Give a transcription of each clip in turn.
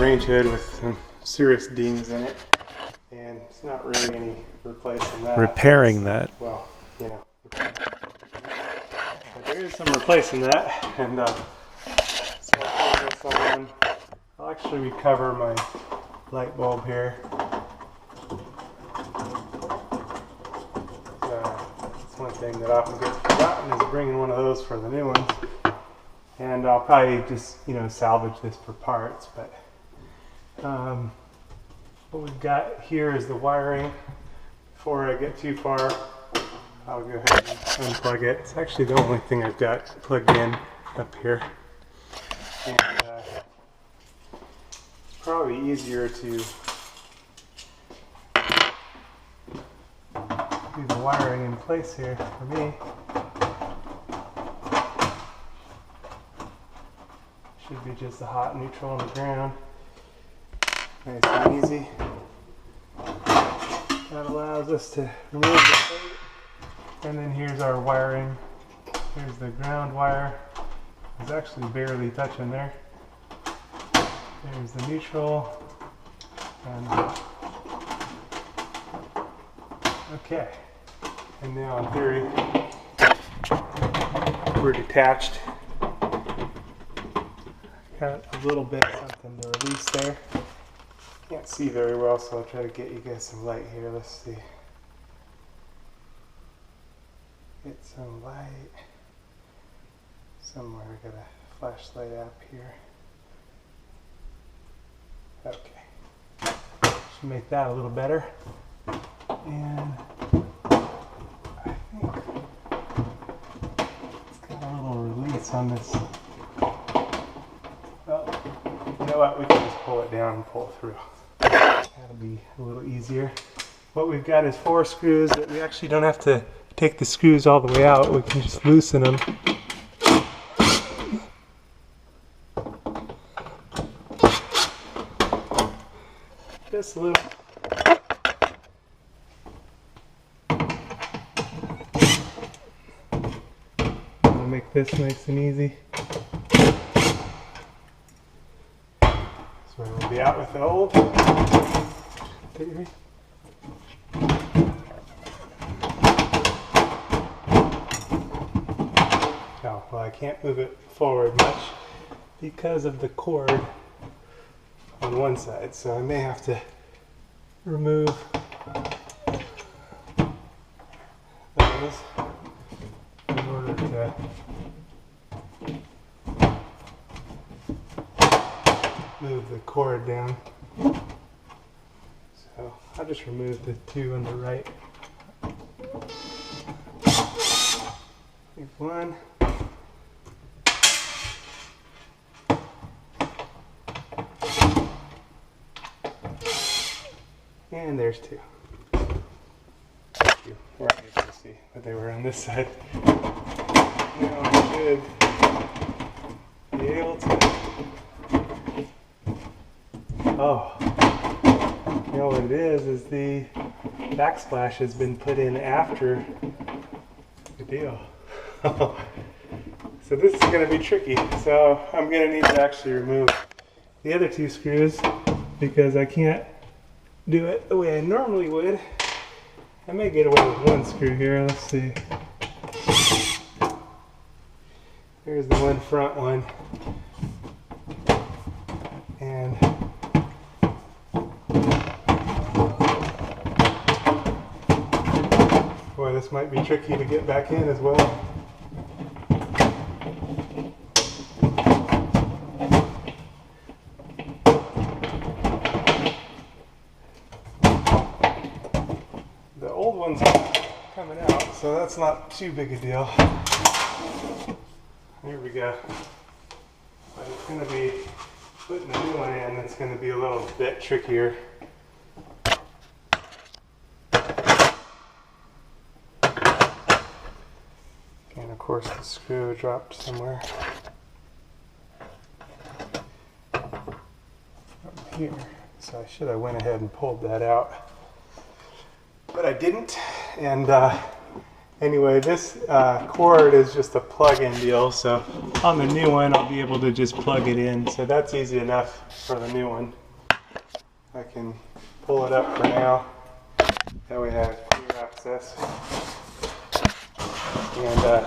range hood with some serious dings in it, and it's not really any replacing that. Repairing that. Well, you know, but there is some replacing that, and so I'll put this on. I'll actually recover my light bulb here. That's one thing that often gets forgotten is bringing one of those for the new ones. And I'll probably just, you know, salvage this for parts, but what we've got here is the wiring. Before I get too far, I'll go ahead and unplug it. It's actually the only thing I've got plugged in up here. And it's probably easier to do the wiring in place here for me. Should be just a hot neutral on the ground. Nice and easy. That allows us to remove the plate. And then here's our wiring. Here's the ground wire. It's actually barely touching there. There's the neutral. And okay. And now in theory, we're detached. Got a little bit of something to release there. Can't see very well, so I'll try to get you guys some light here. Let's see. Get some light. Somewhere I got a flashlight app here. Okay. Should make that a little better. And I think it's got a little release on this. Well, you know what? We can just pull it down and pull it through. That'll be a little easier. What we've got is 4 screws that we actually don't have to take the screws all the way out. We can just loosen them. Just a little. I'll make this nice and easy. So we'll be out with the old. Oh, well, I can't move it forward much because of the cord on one side, so I may have to remove those in order to move the cord down. So I'll just remove the 2 on the right. Leave 1. And there's 2. You weren't able to see, but they were on this side. Now I should be able to. Oh, you know what it is the backsplash has been put in after the deal. So this is going to be tricky. So I'm going to need to actually remove the other 2 screws because I can't do it the way I normally would. I may get away with 1 screw here. Let's see. Here's the one front one. And boy, this might be tricky to get back in as well. The old one's coming out, so that's not too big a deal. Here we go. But it's going to be putting the new one in, it's going to be a little bit trickier. And of course the screw dropped somewhere. Up here. So I should have went ahead and pulled that out. But I didn't. And anyway, this cord is just a plug-in deal, so on the new one, I'll be able to just plug it in. So that's easy enough for the new one. I can pull it up for now. That way I have clear access. And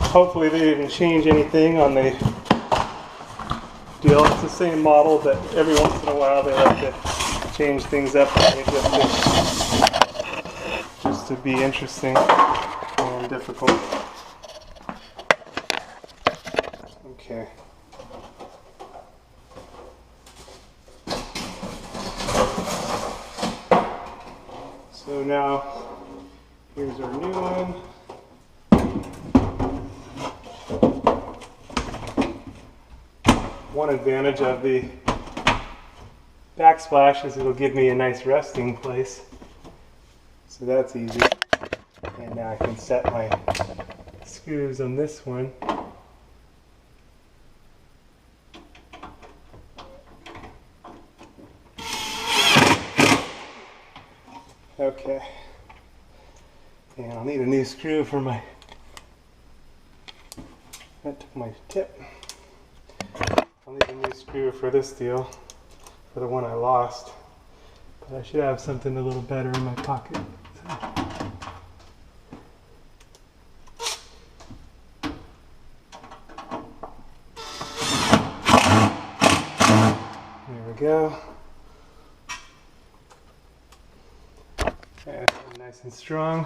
hopefully they didn't change anything on the deal. It's the same model, but every once in a while they like to change things up just to be interesting and difficult. Okay. So now here's our new one. One advantage of the backsplash is it'll give me a nice resting place. So that's easy. And now I can set my screws on this one. Okay. And I'll need a new screw for my, that took my tip. I'll need a new screw for this deal, for the one I lost. But I should have something a little better in my pocket. There we go. Okay, nice and strong.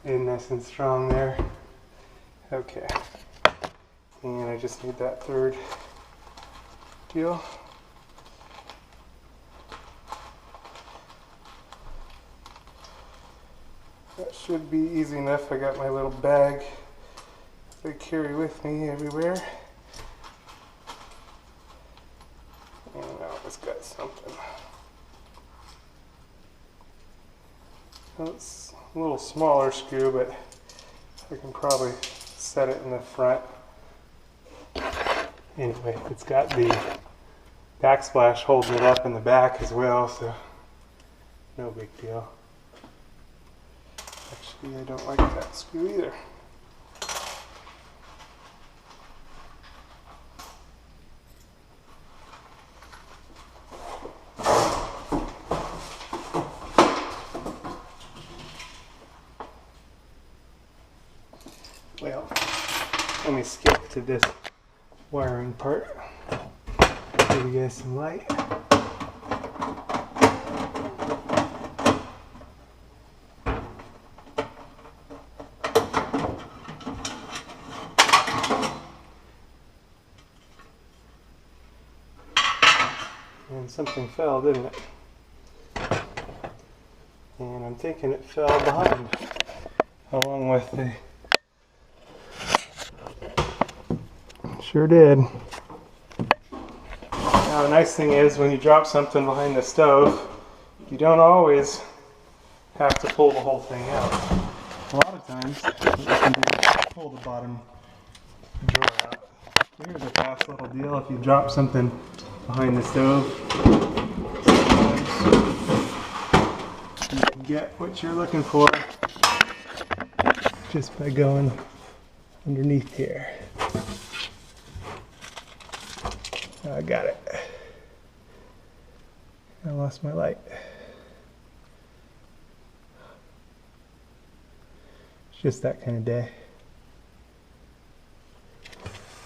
And nice and strong there. Okay. And I just need that third deal. That should be easy enough. I got my little bag that I carry with me everywhere. And now it's got something. Well, it's a little smaller screw, but I can probably set it in the front. Anyway, it's got the backsplash holding it up in the back as well, so no big deal. Actually, I don't like that screw either. Well, let me skip to this wiring part. Give you guys some light. And something fell, didn't it? And I'm thinking it fell behind, along with the... Sure did. Now the nice thing is when you drop something behind the stove, you don't always have to pull the whole thing out. A lot of times, what you can do is pull the bottom drawer out. Here's a fast little deal if you drop something behind the stove. You can get what you're looking for just by going underneath here. I got it. I lost my light. It's just that kind of day.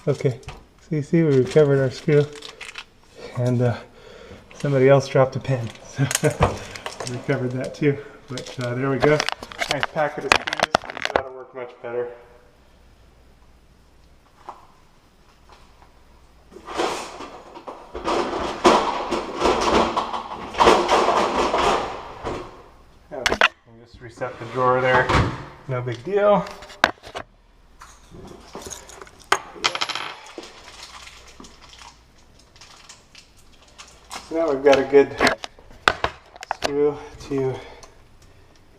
Okay, so see, we recovered our screw, and somebody else dropped a pin, so we recovered that too. But there we go. Nice packet of screws. That'll work much better. Just reset the drawer there, no big deal. So now we've got a good screw to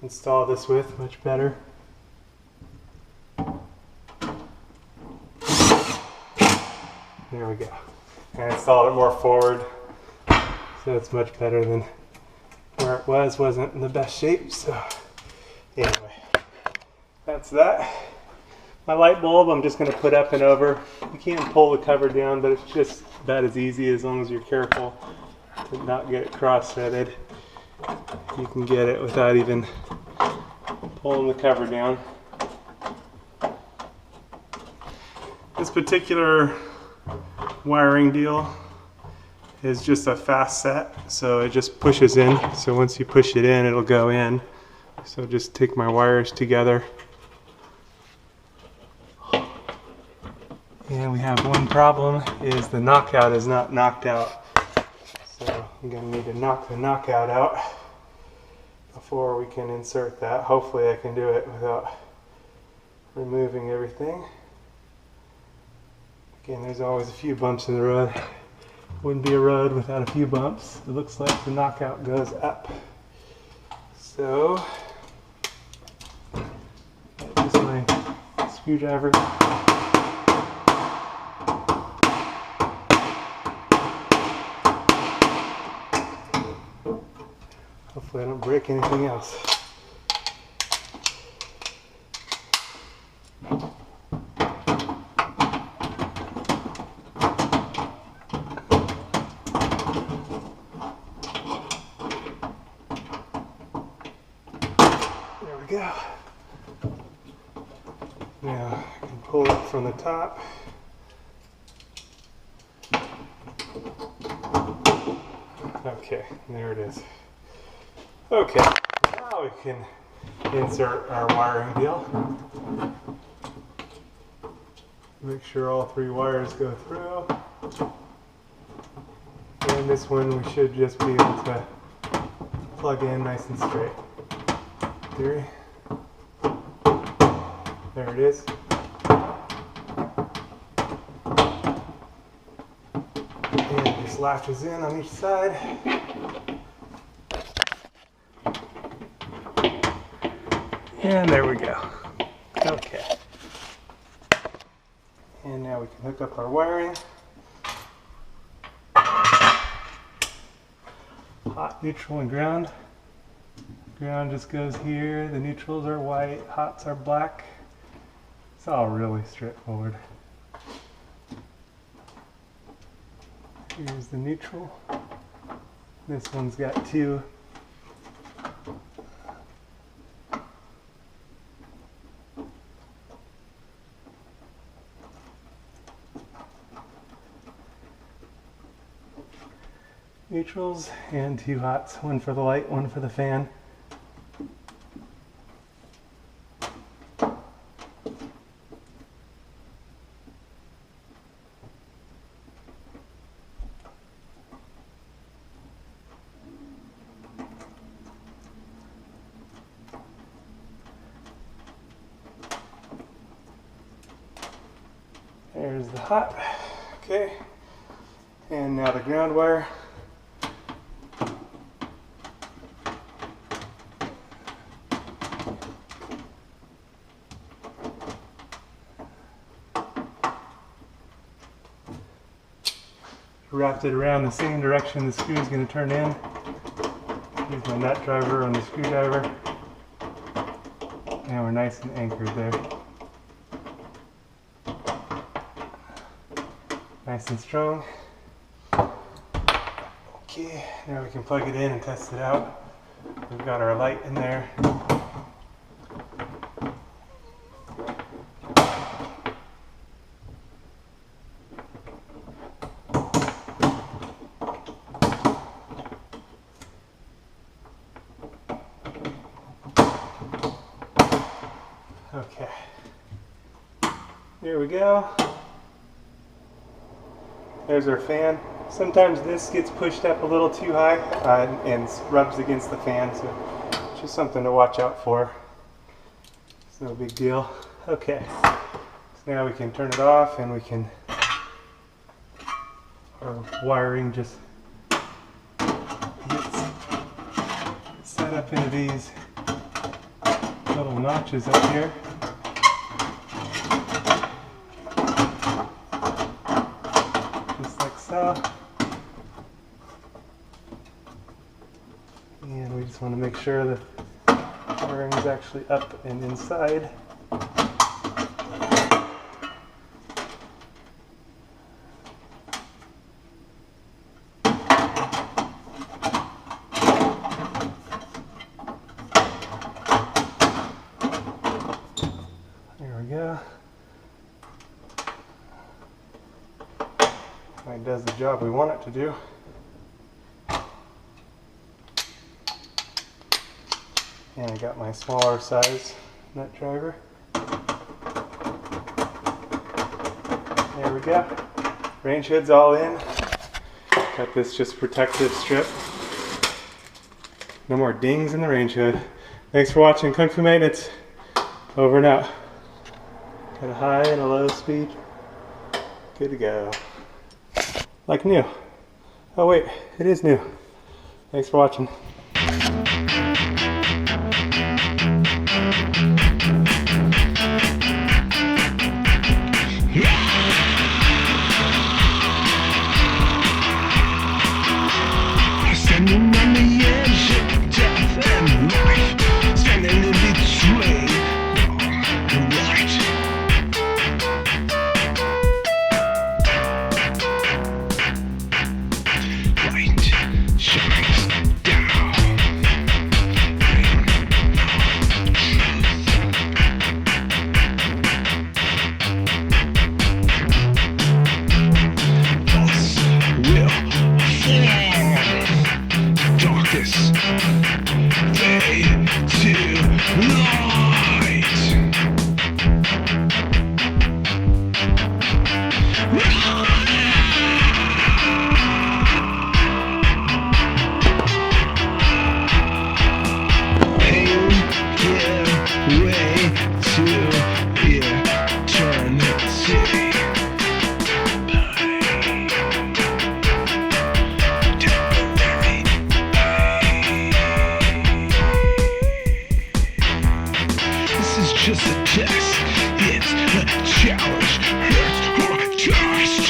install this with, much better. There we go. And I installed it more forward, so it's much better than where part wasn't in the best shape, so anyway, that's that. My light bulb I'm just going to put up and over. You can pull the cover down, but it's just about as easy as long as you're careful to not get it cross-threaded. You can get it without even pulling the cover down. This particular wiring deal is just a fast set, so it just pushes in. So once you push it in, it'll go in. So just take my wires together. And we have one problem, is the knockout is not knocked out. So I'm going to need to knock the knockout out before we can insert that. Hopefully I can do it without removing everything. Again, there's always a few bumps in the road. Wouldn't be a road without a few bumps. It looks like the knockout goes up. So, this is my screwdriver. Hopefully I don't break anything else. There we go. Now I can pull it from the top. Okay, there it is. Okay, now we can insert our wiring deal. Make sure all three wires go through. And this one we should just be able to plug in nice and straight. Three. There it is. And it just latches in on each side. And there we go. Okay. And now we can hook up our wiring. Hot, neutral, and ground. Ground just goes here. The neutrals are white, hots are black. It's all really straightforward. Here's the neutral. This one's got two. Neutrals and two hots, one for the light, one for the fan. There's the hot, okay, and now the ground wire. Wrapped it around the same direction the screw is going to turn in. Here's my nut driver on the screwdriver. And we're nice and anchored there. Nice and strong. Okay, now we can plug it in and test it out. We've got our light in there. Okay, there we go. There's our fan. Sometimes this gets pushed up a little too high and rubs against the fan, so just something to watch out for. It's no big deal. Okay, so now we can turn it off and we can, our wiring just gets set up into these little notches up here. Just like so. And we just Just want to make sure the wiring is actually up and inside. There we go. It does the job we want it to do. And I got my smaller size nut driver. There we go. Range hood's all in. Got this just protective strip. No more dings in the range hood. Thanks for watching Kung Fu Maintenance. Over and out. Got a high and a low speed. Good to go. Like new. Oh wait, it is new. Thanks for watching. Standing on the edge of death and life, standing in between wrong and right. Light shines down, bring truth. Us will fall. Darkest day to light. Pain give way to eternity. Just a test, it's a challenge, hurt or just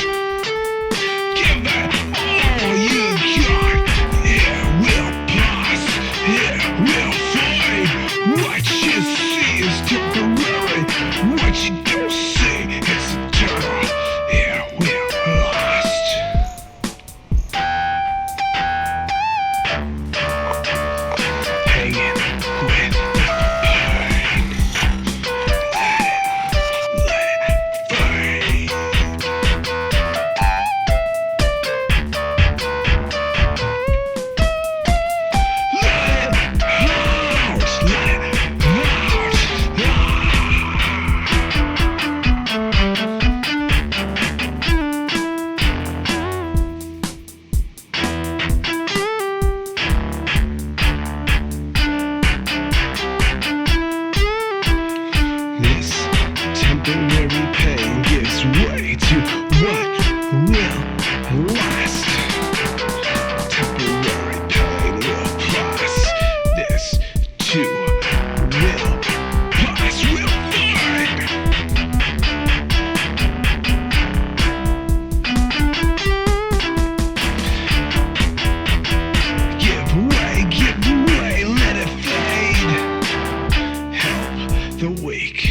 give it all you got. It will pass, it will fade. What you see is temporary, what you don't see is eternal. It will last. Hanging with temporary pain gives way to what will last. Temporary pain will pass. This too will pass. Will find. Give way, let it fade. Help the weak.